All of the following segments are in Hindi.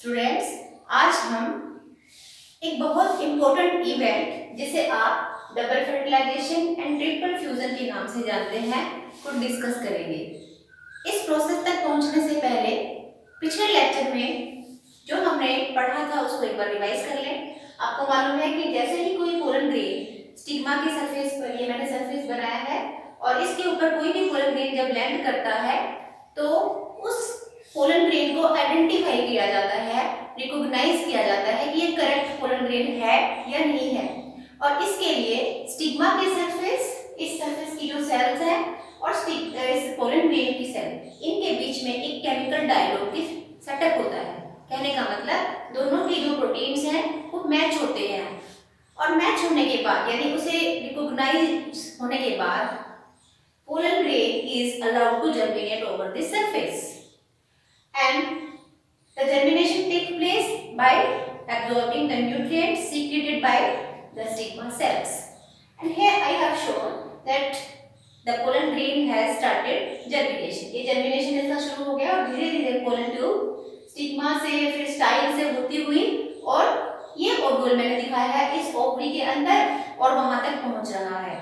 स्टूडेंट्स, आज हम एक बहुत इम्पोर्टेंट इवेंट जिसे आप double fertilization and triple fusion के नाम से जानते हैं को डिस्कस करेंगे। इस प्रोसेस तक पहुंचने से पहले पिछले लेक्चर में जो हमने पढ़ा था उसको एक बार रिवाइज कर लें। आपको मालूम है कि जैसे ही कोई पोलन ग्रेन स्टिग्मा की सरफेस पर, ये मैंने सरफेस बनाया है, और इसके ऊपर कोई भी पोलन ग्रेन जब लैंड करता है तो उस पोलन ग्रेन को आइडेंटिफाई किया जाता है, रिकॉग्नाइज किया जाता है कि ये करेक्ट पोलन ग्रेन है या नहीं है। और इसके लिए स्टिग्मा के सरफेस, इस सरफेस की जो सेल्स हैं और इस पोलन ग्रेन की सेल, इनके बीच में एक केमिकल डायलॉग की सेटअप होता है। कहने का मतलब दोनों की जो प्रोटीन्स हैं वो मैच होते हैं, और मैच होने के बाद यानी उसे रिकॉग्नाइज होने के बाद pollen grain is allowed to germinate over the surface and the germination takes place by absorbing the nutrients secreted by the stigma cells. And here I have shown that the pollen grain has started germination. ये germination इसका शुरू हो गया और धीरे धीरे pollen ट्यूब स्टिग्मा से फिर स्टाइल से होती हुई और ये ओव्यूल मैंने दिखाया है इस ओवरी के अंदर और वहां तक पहुंच रहा है।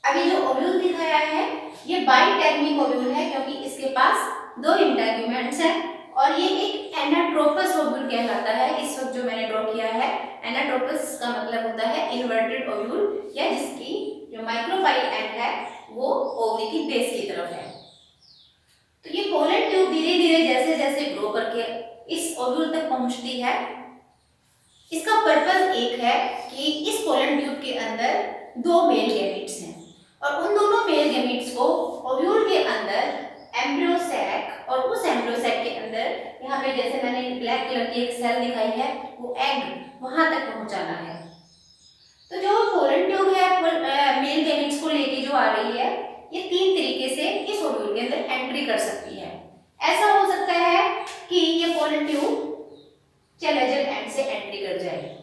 अभी जो ओव्यूल दिखाया है ये बाइटैगमिक ओव्यूल है क्योंकि इसके पास दो इंटेग्यूमेंट्स हैं और ये एक एनाट्रोपस ओव्यूल कहलाता है। इस वक्त जो मैंने ड्रॉ किया है एनाट्रोपस का मतलब होता है इन्वर्टेड ओव्यूल, या जिसकी जो माइक्रोपाइल एंड है वो ओवरी की बेस की तरफ है। तो ये पोलन ट्यूब धीरे धीरे जैसे जैसे ग्रो करके इस ओव्यूल तक पहुंचती है, इसका पर्पस एक है कि इस पोलन ट्यूब के अंदर दो मेल गैमीट्स हैं और उन दोनों मेल गैमीट्स को ओव्यूल के अंदर एम्ब्रियो सैक और उस एम्ब्रियो सैक के अंदर यहाँ पे जैसे मैंने ब्लैक कलर की एक सेल दिखाई है वो एग वहां तक पहुंचाना है। तो जो पोलन ट्यूब है मेल गैमीट्स को लेके जो आ रही है ये तीन तरीके से इस ओव्यूल के अंदर एंट्री कर सकती है। ऐसा हो सकता है कि ये पोलन ट्यूब चैलेंजर एंड से एंट्री कर जाए,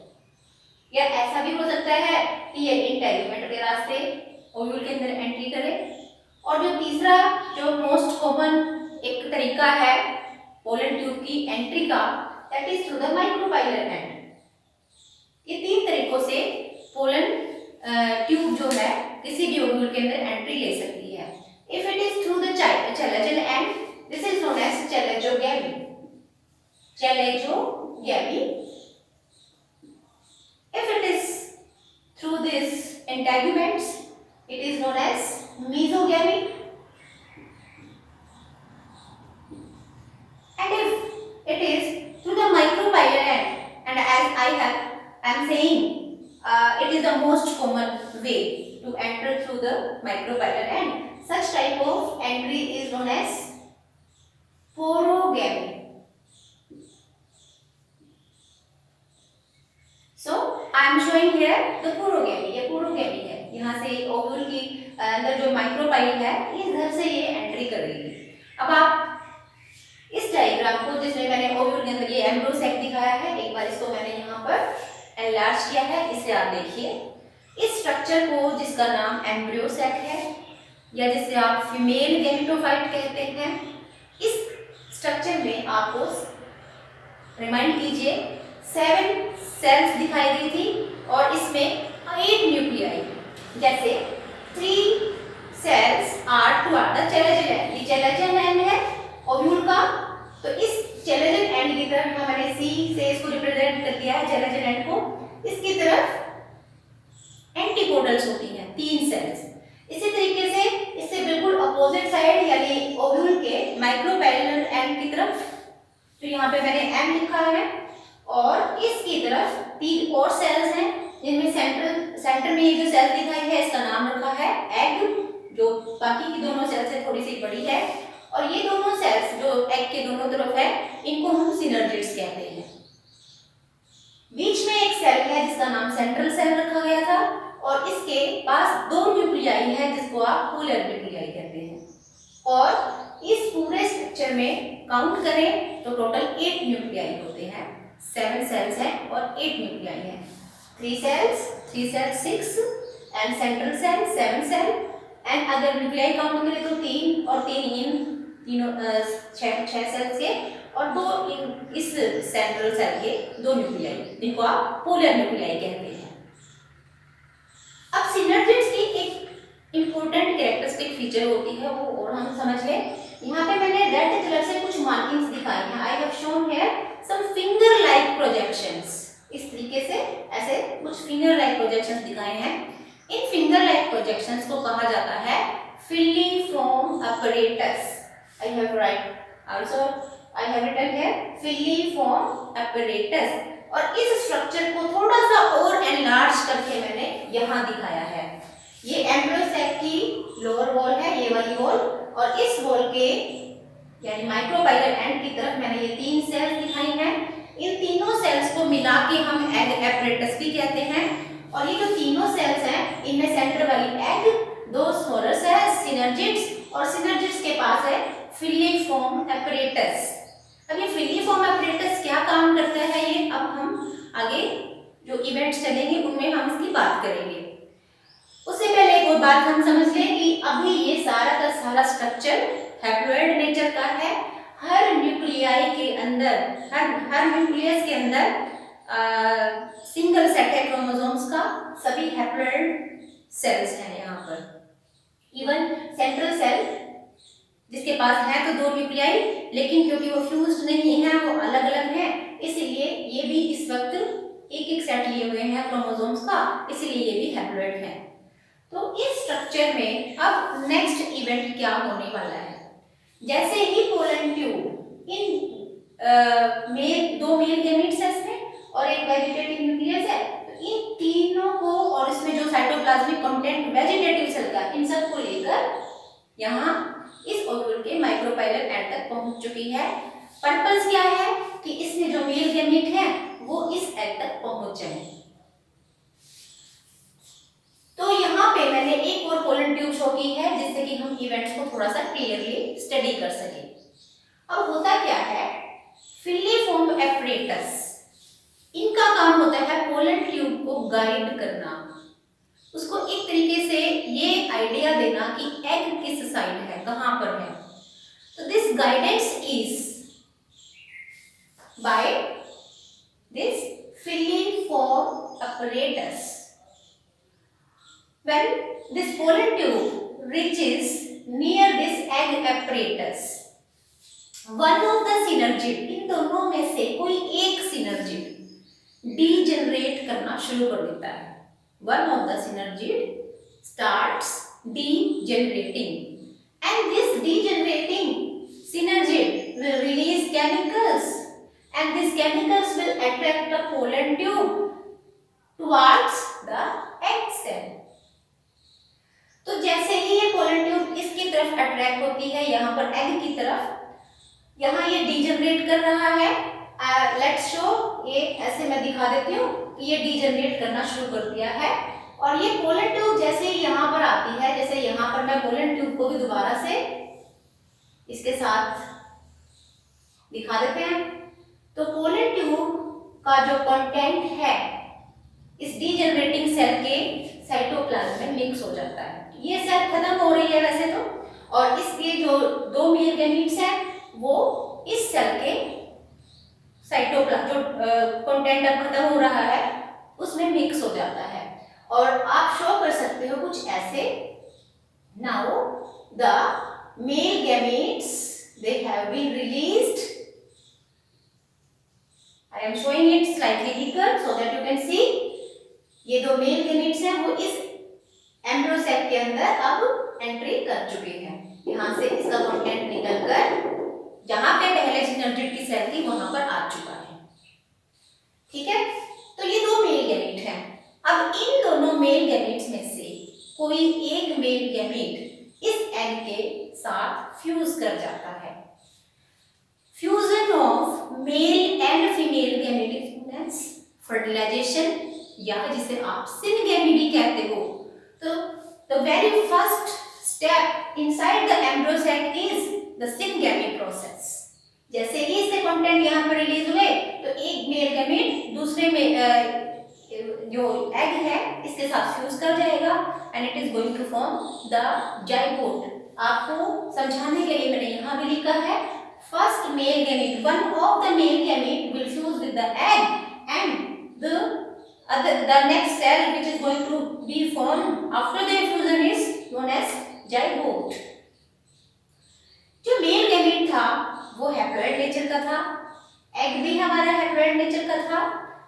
या ऐसा भी हो सकता है कि ये इंटेग्यूमेंट के रास्ते ओव्यूल के अंदर एंट्री करे। और जो तीसरा जो मोस्ट कॉमन एक तरीका है पोलन ट्यूब की एंट्री का, that is through the micropylar and. ये तीन तरीकों से पोलन ट्यूब जो है किसी भी ओव्यूल के अंदर एंट्री ले सकती है। If it is through the chalazal end, this is known as chalazogamy. Chalazogamy. If it is through this integuments, it is known as mesogamy. And if it is through the micropylar end, and as I am saying, it is the most common way to enter through the micropylar end. Such type of entry is known as porogamy. So I am showing here the porogamy. ये porogamy है, यहाँ से ओव्यूल की अंदर जो माइक्रोपाइल है इस घर से ये एंट्री कर रही है। अब आप इस डायग्राम को जिसमें मैंने ओव्यूल के अंदर ये एम्ब्रियो सैक दिखाया है, एक बार इसको मैंने यहाँ पर एनलार्ज किया है, इसे आप देखिए। इस स्ट्रक्चर को जिसका नाम एम्ब्रियो सैक है या जिसे आप फीमेल गैमेटोफाइट कहते हैं, इस स्ट्रक्चर में आपको रिमाइंड कीजिए 7 सेल्स दिखाई गई थी और इसमें 8 न्यूक्लियाई, जैसे 3 cells are to are the chalazal end. ये चैलेंजर एंड है ओव्यूल का, तो इस चैलेंजर एंड की तरफ यहाँ मैंने सी से इसको रिप्रेजेंट कर दिया है चैलेंजर एंड को। इसकी तरफ एंटीपोडल्स होती हैं 3 सेल्स। इसी तरीके से इससे बिल्कुल अपोजिट साइड यानी ओव्यूल के माइक्रोपाइलर एंड की तरफ, तो यहाँ पे मैंने एम लिखा है, और इसकी तरफ 3 और सेल्स हैं जिनमें सेंटर में ये जो सेल दिखाई है इसका नाम रखा है एग, जो बाकी की दोनों सेल से थोड़ी सी बड़ी है। और ये दोनों सेल्स जो एग के दोनों तरफ है इनको हम सिनर्जिड्स कहते हैं। बीच में एक सेल है जिसका नाम सेंट्रल सेल रखा गया था और इसके पास 2 न्यूक्लियाई है जिसको आप पोलर न्यूक्लियाई कहते हैं। और इस पूरे स्ट्रक्चर में काउंट करें तो टोटल 8 न्यूक्लियाई होते हैं। 7 सेल्स हैं और 8 न्यूक्लियाई हैं। 3 cells 6 and central cell 7 cell, and अगर न्यूक्लियाई काउंट करें तो 3 और 3 इन तीनों 6 सेल्स के और दो इस सेंट्रल सेल के दो न्यूक्लियाई, जिनको आप पोलर न्यूक्लियाई कहते हैं। अब सिनर्जिड्स की एक इंपॉर्टेंट कैरेक्टरिस्टिक फीचर होती है, वो और हम समझ लें। यहाँ पे मैंने रेड कलर से कुछ मार्किंग्स दिखाई हैं। I have shown here some finger like projections. इस तरीके से ऐसे कुछ फिंगर लाइक प्रोजेक्शंस दिखाए हैं। इन फिंगर लाइक प्रोजेक्शंस को कहा जाता है filiform apparatus. I have written here filiform apparatus। और इस स्ट्रक्चर को थोड़ा सा और एनलार्ज करके मैंने यहाँ दिखाया है। ये एम्ब्रियोसेक की लोअर वॉल है, ये वाली वॉल, और इस वॉल के यानी माइक्रोबाइलर एंड की तरफ मैंने ये 3 सेल्स दिखाई हैं। इन तीनों सेल्स को मिला के हम एग एपरेटस भी कहते हैं। और ये जो तीनों सेल्स हैं, इनमें सेंटर वाली एग, 2 स्मॉलर सेल्स सिनर्जिड्स, और सिनर्जिड्स के पास है फिलिफॉर्म एपरेटस। अब ये फिलिफॉर्म एपरेटस क्या काम करता है, ये अब हम आगे जो इवेंट्स चलेंगे उनमें हम इसकी बात करेंगे। उससे पहले एक और बात हम समझ लें कि अभी ये सारा का सारा स्ट्रक्चर हैप्लॉइड नेचर का है। हर न्यूक्लियाई के अंदर, हर न्यूक्लियस के अंदर सिंगल सेट है क्रोमोसोम्स का, सभी हैप्लॉइड सेल्स हैं यहाँ पर। इवन सेंट्रल सेल जिसके पास है तो 2 न्यूक्लियाई, लेकिन क्योंकि वो फ्यूज्ड नहीं है, वो अलग अलग है, इसलिए ये भी इस वक्त एक एक सेट लिए हुए हैं क्रोमोसोम्स का, इसलिए ये भी हैप्लॉइड है। तो इस स्ट्रक्चर में अब नेक्स्ट इवेंट क्या होने वाला है, जैसे ही पोलन ट्यूब इन दो मेल गैमीट्स है इसमें और एक वेजिटेटिव न्यूक्लियस है, तो इन तीनों को और इसमें जो साइटोप्लाज्मिक कंटेंट वेजिटेटिव सेल का, इन सबको लेकर यहाँ इस ओव्यूल के माइक्रोबाइलर एंड तक पहुंच चुकी है। पर्पस क्या है कि इसमें जो मेल गैमीट है वो इस एग तक पहुंच जाए। तो यहाँ पे मैंने एक और पोलन ट्यूब शो की है जिससे कि हम इवेंट्स को थोड़ा सा क्लियरली स्टडी कर सके। अब होता क्या है, फिलिफॉर्म एपरेटस, इनका काम होता है पोलन ट्यूब को गाइड करना, उसको एक तरीके से ये आइडिया देना कि एग किस साइड है, कहां पर है। तो this guidance is by this filiform apparatus. When this pollen tube reaches near this egg apparatus, one of the synergid, इन दोनों में से कोई एक synergid डीजनरेट करना शुरू कर देता है। One of the synergid starts degenerating, and this degenerating synergid will release chemicals, and these chemicals will attract the pollen tube towards the egg cell. तो जैसे ही ये पोलन ट्यूब इसकी तरफ अट्रैक्ट होती है, यहाँ पर एग की तरफ, यहाँ ये डीजनरेट कर रहा है। लेट्स शो, ये ऐसे मैं दिखा देती हूँ कि ये डीजनरेट करना शुरू कर दिया है। और ये पोलन ट्यूब जैसे ही यहाँ पर आती है, जैसे यहाँ पर मैं पोलन ट्यूब को भी दोबारा से इसके साथ दिखा देते हैं, तो पोलन ट्यूब का जो कंटेंट है इस डीजनरेटिंग सेल के साइटोप्लाज्म में मिक्स हो जाता है। ये सेल खत्म हो रही है वैसे तो, और इसके जो 2 मेल गैमीट्स हैं वो इस सेल के साइटोप्लाज्म जो कंटेंट अब खत्म हो रहा है उसमें मिक्स हो जाता है। और आप शो कर सकते हो कुछ ऐसे, now the male gametes they have been released, I am showing it slightly thicker so that you can see। ये 2 मेल गैमीट्स हैं वो इस एम्ब्रियोसेक के अंदर अब एंट्री कर चुके हैं। यहाँ से इसका कंटेंट निकलकर जहां पे पहले सिनर्जिड की सेल थी वहां पर आ चुका है। ठीक है, तो ये 2 मेल गैमीट हैं। अब इन दोनों मेल गैमीट्स में से कोई एक मेल गैमीट इस एग के साथ फ्यूज कर जाता है। Fusion of male and female gamete is known as fertilization, या जिसे आप सिनगैमी भी कहते हो। तो the very first step inside the embryo sac is the syngamy process। जैसे ही इसके कंटेंट यहाँ पर रिलीज हुए तो एक मेल गैमीट दूसरे में जो एग है इसके साथ फ्यूज कर जाएगा and it is going to form the zygote. आपको समझाने के लिए मैंने यहाँ भी लिखा है first male gamete, one of the male gamete will fuse with the egg, and the next cell which is going to be formed after the fusion is known as zygote. जो मेल गैमेट था वो हैप्लॉइड नेचर का था, एग भी हमारा हैप्लॉइड नेचर का था,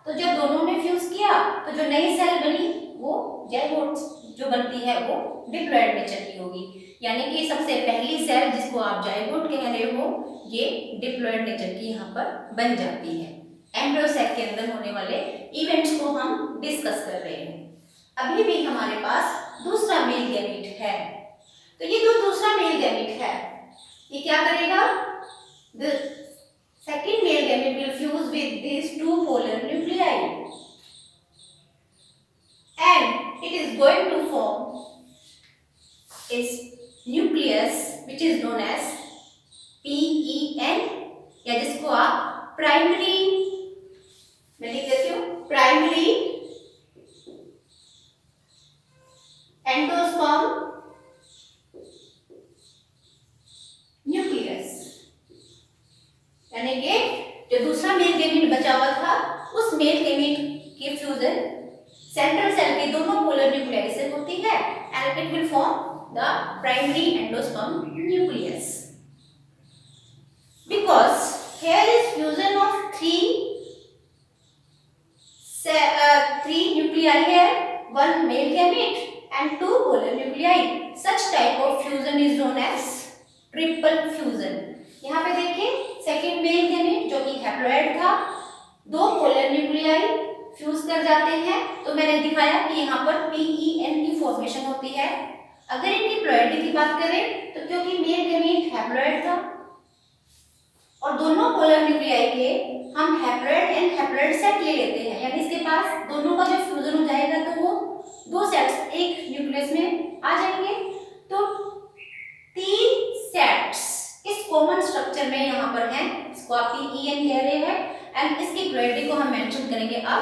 तो जब दोनों ने फ्यूज किया तो जो नई सेल बनी वो ज़ाइगोट जो बनती है वो डिप्लॉइड नेचर की होगी, यानी कि सबसे पहली सेल जिसको आप ज़ाइगोट कह रहे हो ये डिप्लॉइड नेचर की यहाँ पर बन जाती है। एम्ब्रियो सैक के अंदर होने वाले इवेंट्स को हम डिस्कस कर रहे हैं। अभी भी हमारे पास दूसरा मेल गैमेट है, तो ये जो दूसरा मेल गैमेट है ये क्या करेगा, the second male gamete will fuse with these two polar nuclei and it is going to form its nucleus which is known as PEN, या जिसको आप प्राइमरी, मैं लिख देती हूँ, प्राइमरी एंडोस्पर्म न्यूक्लियस, यानी कि जो दूसरा मेल गैमेट बचा हुआ था उस मेल गैमेट की फ्यूजन सेंट्रल सेल के दोनों पोलर न्यूक्लियाई से होती है and it will form the primary endosperm nucleus. Because here is fusion of three nuclei here, one male gamete and two polar nuclei. Such type of fusion is known as triple fusion. यहाँ पे देखिए सेकेंड मेल गैमेट जो कि हैप्लॉइड था, दो पोलर न्यूक्लियाई फ्यूज कर जाते हैं, तो मैंने दिखाया कि यहाँ पर PEN की फॉर्मेशन होती है। अगर इनकी प्लॉइडी की बात करें तो क्योंकि मेल गैमेट हैप्लॉइड था और दोनों पोलर न्यूक्लियाई के हम हैप्लॉइड एंड हैप्लॉइड सेट ले लेते हैं, यानी इसके पास दोनों का जो फ्यूजन हो जाएगा तो वो दो सेट्स एक न्यूक्लियस में आ जाएंगे, तो तीन सेट्स इस कॉमन स्ट्रक्चर में यहाँ पर हैं, इसको आप PEN कह रहे हैं एंड इसकी प्लॉइडी को हम मेंशन करेंगे अब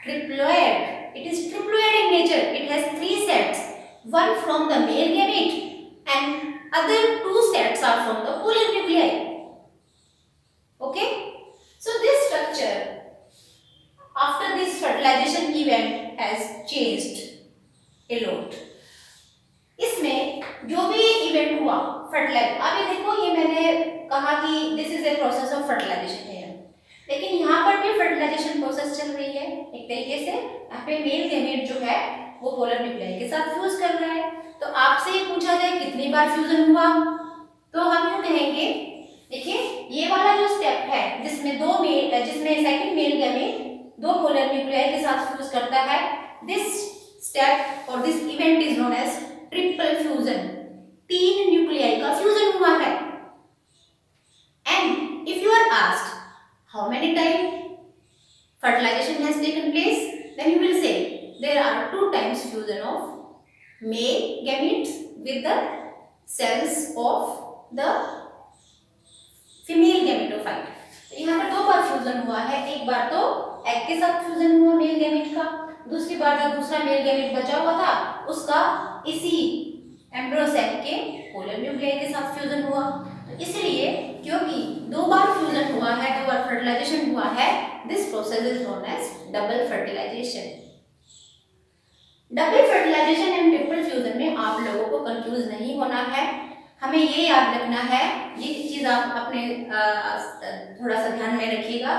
triploid. It is triploid in nature, it has three sets, one from the male gamete and other two sets are from the polar nuclei. Okay, so this structure after this fertilization event has changed a lot. इसमें जो भी इवेंट हुआ फर्टिलाइज, अभी देखो ये मैंने कहा कि this is a process of fertilization है, लेकिन यहाँ पर भी फर्टिलाइजेशन प्रोसेस चल रही है एक तरीके से। यहाँ पे मेल गैमेट जो है वो पोलर न्यूक्लियाई के साथ फ्यूज कर रहा है, तो आपसे ये पूछा जाए कितनी बार फ्यूजन हुआ, तो हम यूँ कहेंगे, देखिए ये वाला जो स्टेप है जिसमें जिसमें सेकंड मेल गैमेट दो पोलर न्यूक्लियाई के साथ फ्यूज करता है, दिस स्टेप और this event is known as triple fusion. तीन न्यूक्लियाई का फ्यूजन हुआ है। And if you are asked how many time fertilization has taken place, then you will say there are 2 times fusion of male gametes with the cells of the female gametophyte। यहाँ पर 2 बार फ्यूजन हुआ है, एक बार तो एग के साथ फ्यूजन हुआ मेल गैमेट का, दूसरी बार जो दूसरा मेल गैमेट बचा हुआ था उसका इसी एम्ब्रियो सेल के पोलर न्यूक्लियाई के साथ फ्यूजन हुआ। तो इसलिए क्योंकि 2 बार फ्यूजन हुआ है, 2 बार फर्टिलाइजेशन हुआ है, this process is known as double fertilization. Double fertilization and triple fusion में आप लोगों को कंफ्यूज नहीं होना है, हमें ये याद रखना है, ये चीज आप अपने थोड़ा सा ध्यान में रखिएगा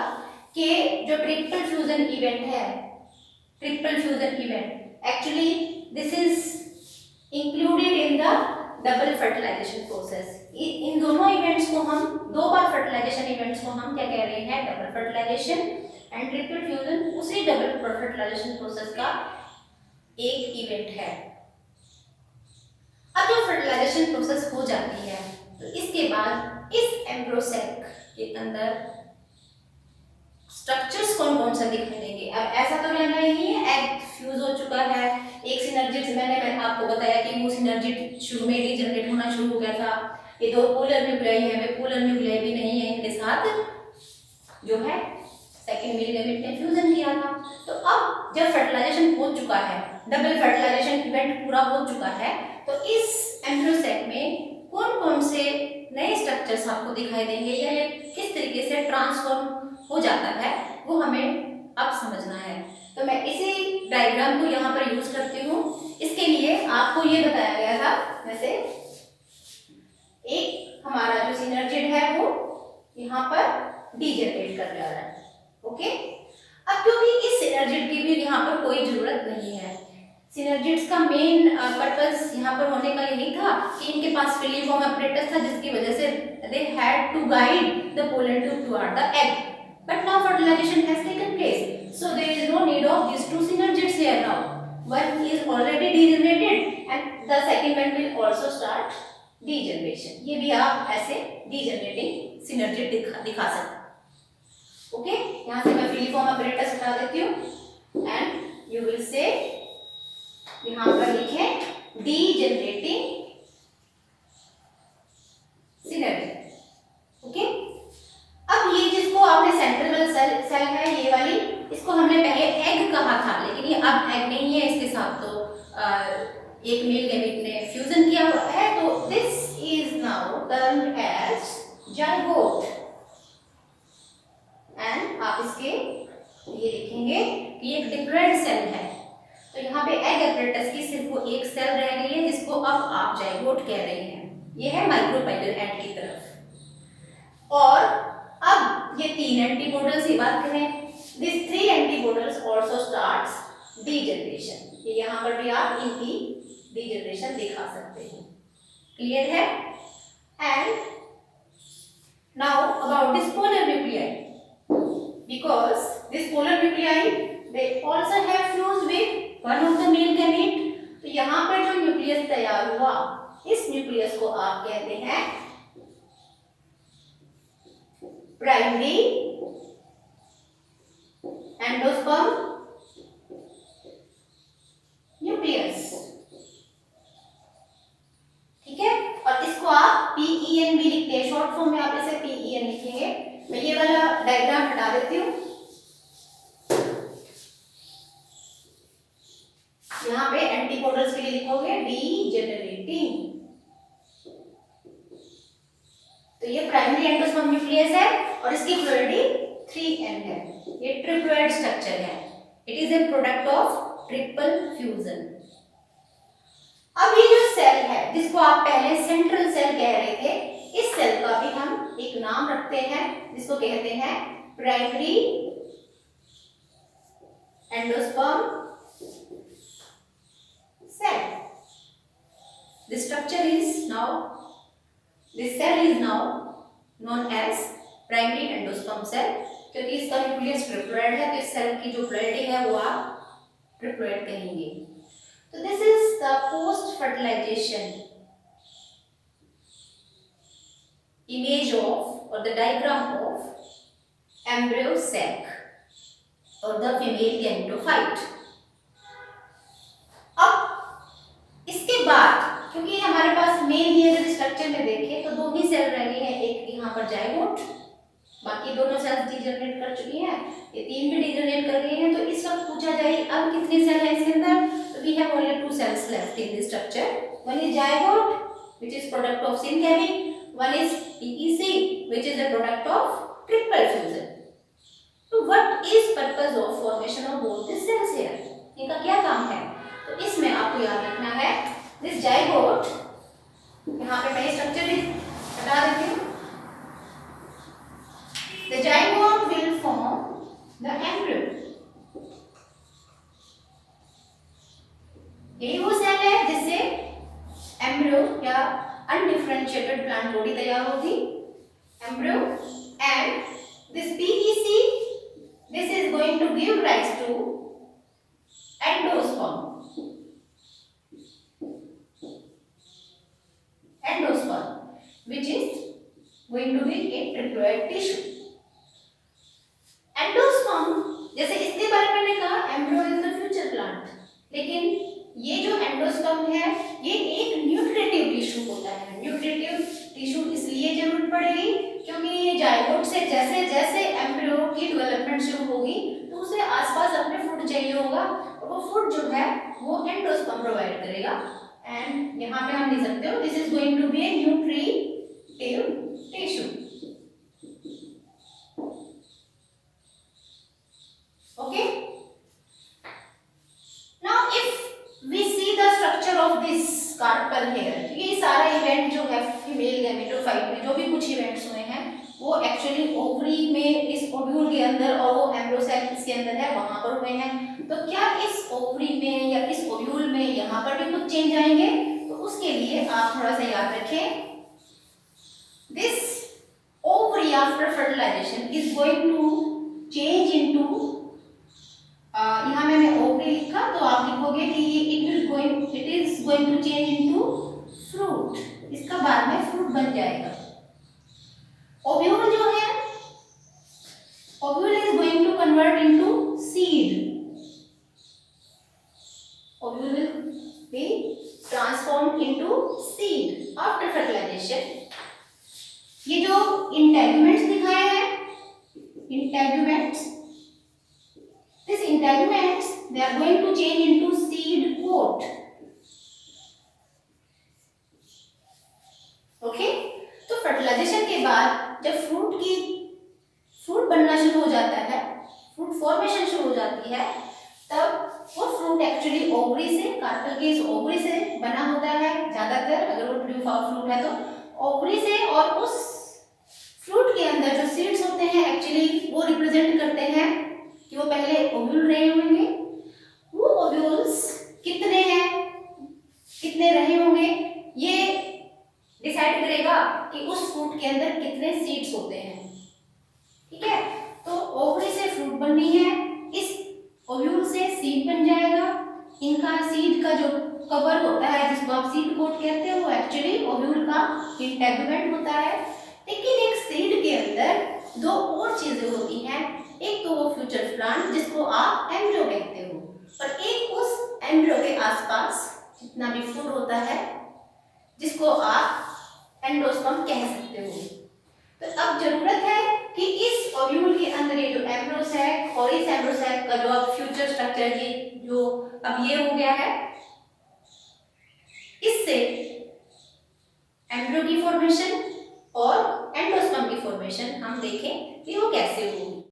कि जो ट्रिपल फ्यूजन इवेंट है, triple fusion event actually this is included in the double fertilisation process. इन दोनों इवेंट्स को हम 2 बार फर्टिलाइजेशन इवेंट्स को हम क्या कह रहे हैं, double fertilization, and triple fusion उसी डबल फर्टिलाइजेशन प्रोसेस का एक इवेंट है। अब जो फर्टिलाइजेशन प्रोसेस हो जाती है तो इसके बाद इस एम्ब्रियो सैक के अंदर स्ट्रक्चर्स कौन कौन सा दिखाई देंगे। अब ऐसा तो रहना ही नहीं है, एग फ्यूज हो चुका है, एक सिनर्जिड मैंने आपको बताया कि वो सिनर्जिड शुरू में ही जनरेट होना शुरू हो गया था, ये 2 पोलर न्यूक्लियाई है, वे पोलर न्यूक्लियाई भी नहीं है, इनके साथ जो है सेकंड मेल गैमेट ने फ्यूजन किया था। तो अब जब फर्टिलाइजेशन हो चुका है, डबल फर्टिलाइजेशन इवेंट पूरा हो चुका है, तो इस एम्ब्रियो सैक में कौन कौन से नए स्ट्रक्चर्स आपको दिखाई देंगे या ये किस तरीके से ट्रांसफॉर्म हो जाता है वो हमें अब समझना है। तो मैं इसी डायग्राम को यहाँ पर यूज करती हूँ। इसके लिए आपको ये बताया गया था, वैसे एक हमारा जो सिनर्जिड है वो यहाँ पर डीजनरेट कर जा रहा है। ओके, अब क्योंकि इस सिनर्जिड की भी यहाँ पर कोई जरूरत नहीं है, सिनर्जिड्स का मेन पर्पस यहाँ पर होने का यही था कि इनके पास फिलीफॉर्म apparatus था, जिसकी वजह से they had to guide the pollen tube toward the egg. But now fertilization has taken place, so there is no need of these two synergids here now. One is already degenerated and the second one will also start degeneration. ये भी आप ऐसे degenerating synergid दिखा सकते। ओके, यहाँ से मैं फिलीफॉर्म apparatus हटा देती हूँ and you will say, यहाँ पर लिखें degenerating synergid। ओके, अब ये जिसको आपने सेंट्रल सेल है ये वाली, इसको हमने पहले एग कहा था, लेकिन ये अब एग नहीं है, इसके साथ तो एक मेल गैमेट ने फ्यूजन किया हुआ है, तो this is now termed as zygote. And आप इसके ये लिखेंगे कि एक डिप्लॉयड सेल है, तो यहाँ पे एग apparatus की सिर्फ वो एक सेल रह गई है जिसको अब आप जाइगोट कह रहे हैं। ये है माइक्रोपाइलर एंड की तरफ। और अब ये 3 एंटीपोडल्स की बात करें, this 3 antipodals also starts degeneration. ये यहाँ पर भी आप इनकी डीजनरेशन दिखा सकते हैं। क्लियर है? And now about this polar nuclei, because this polar nuclei they also have fused with one of the male gamete, तो यहाँ पर जो न्यूक्लियस तैयार हुआ, इस न्यूक्लियस को आप कहते हैं प्राइमरी एंडोस्पर्म न्यूक्लियस। ठीक है, और इसको आप PEN भी लिखते हैं, शॉर्ट फॉर्म में आप इसे PEN लिखेंगे। मैं ये वाला डायग्राम हटा देती हूँ। यहाँ पे एंटीपोडल्स के लिए लिखोगे डीजेनरेटिंग, तो ये प्राइमरी एंडोस्पर्म न्यूक्लियस है और इसकी फ्लोइडी 3N है। ये ट्रिप्लॉइड स्ट्रक्चर है। It is a product of triple fusion. अब ये जो सेल है जिसको आप पहले सेंट्रल सेल कह रहे थे, इस सेल का भी हम एक नाम रखते हैं जिसको कहते हैं primary endosperm cell. This structure is now, this cell is now known as primary endosperm cell, क्योंकि इसका न्यूक्लियस ट्रिप्लॉइड है, तो इस सेल की जो फ्लोइडी है वो आप ट्रिप्लॉइड कहेंगे। तो this is the post fertilisation image of और the diagram of embryo sac और द फीमेल गैमेटोफाइट। अब इसके बाद क्योंकि हमारे पास मेन ही अगर स्ट्रक्चर में देखें तो 2 ही सेल रह गए हैं, एक यहाँ पर जाइगोट, बाकी दोनों सेल्स डीजनरेट कर चुकी हैं, ये 3 भी डीजनरेट कर गए हैं। तो इस वक्त पूछा जाए अब कितने सेल हैं इसके अंदर, तो we have only 2 cells left in this structure. One is zygote which is product of syngamy, one is PEC which is a product of triple fusion. So what is purpose of formation of both these cells here? इनका क्या काम है? तो इसमें आपको याद रखना है दिस जाइगोट, यहाँ पे मैं स्ट्रक्चर भी हटा देती हूँ। The zygote will form the embryo. यही वो सेल है जिससे एम्ब्रियो या अनडिफरेंशिएटेड प्लांट बॉडी तैयार होगी, embryo. And this PEC, this is going to give rise to endosperm. Endosperm, which is going to be a triploid tissue. Endosperm, जैसे इसके बारे में मैंने कहा embryo is the future plant, लेकिन ये जो एंडोस्पर्म है ये एक न्यूट्रिटिव टिश्यू होता है। न्यूट्रिटिव टिश्यू इसलिए जरूरत पड़ेगी क्योंकि ये जाइगोट से जैसे जैसे एम्ब्रियो की डेवलपमेंट शुरू होगी तो उसे आसपास अपने फूड चाहिए होगा, और वो फूड जो है वो एंडोस्पर्म प्रोवाइड करेगा। एंड यहाँ पे हम लिख सकते हो this is going to be a tissue. Okay. Now if we see the structure of this carpel here, ये सारा इवेंट जो है फीमेल गैमेटोफाइट में जो भी कुछ इवेंट्स हुए हैं वो एक्चुअली ओवरी में इस ओव्यूल के अंदर और वो एम्ब्रोसाइट इसके अंदर है वहां पर हुए हैं। तो क्या इस ओवरी में या इस ओव्यूल में यहाँ पर भी कुछ चेंज आएंगे? तो उसके लिए आप थोड़ा सा याद रखें, this ovary after fertilisation is going to change into, यहाँ मैंने ओवरी लिखा तो आप लिखोगे कि it is going to change into fruit, इसका बाद में फ्रूट बन जाएगा। ओव्यूल जो है, ovule is going to convert into seed, ovule will be transformed into seed after fertilisation. ये जो इंटेगुमेंट्स दिखाए हैं, integuments, these integuments they are going to change into seed coat. Okay, तो फर्टिलाइजेशन के बाद जब फ्रूट बनना शुरू हो जाता है, फ्रूट फॉर्मेशन शुरू हो जाती है, तब वो फ्रूट एक्चुअली ओवरी से, कार्पल के इस ओवरी से बना होता है ज्यादातर, अगर वो ट्रू फ्रूट है तो ओवरी से, और उस फ्रूट के अंदर जो सीड्स होते हैं एक्चुअली वो रिप्रेजेंट करते हैं कि वो पहले ओव्यूल रहे होंगे, वो ओव्यूल्स कितने हैं, कितने रहे होंगे, ये डिसाइड करेगा कि उस फ्रूट के अंदर कितने सीड्स होते हैं। ठीक है, तो ओवरी से फ्रूट बननी है, इस ओव्यूल से सीड बन जाएगा, इनका सीड का जो कवर होता है जिसको आप सीड कोट कहते हो वो एक्चुअली ओव्यूल का इंटेगुमेंट होता है। लेकिन एक सीड के अंदर दो और चीजें होती हैं, एक तो वो फ्यूचर प्लांट जिसको आप एम्ब्रियो कहते हो, और एक उस एम्ब्रियो के आसपास जितना भी फूड होता है जिसको आप एंडोस्पर्म कह सकते हो। तो अब जरूरत है कि इस ओव्यूल के अंदर ये जो एम्ब्रोसैक और इस एम्ब्रोसैक का जो अब फ्यूचर स्ट्रक्चर ये जो अब ये हो गया है, इससे एम्ब्रियो की फॉर्मेशन और एंडोस्पर्म की फॉर्मेशन हम देखें कि वो कैसे होगी।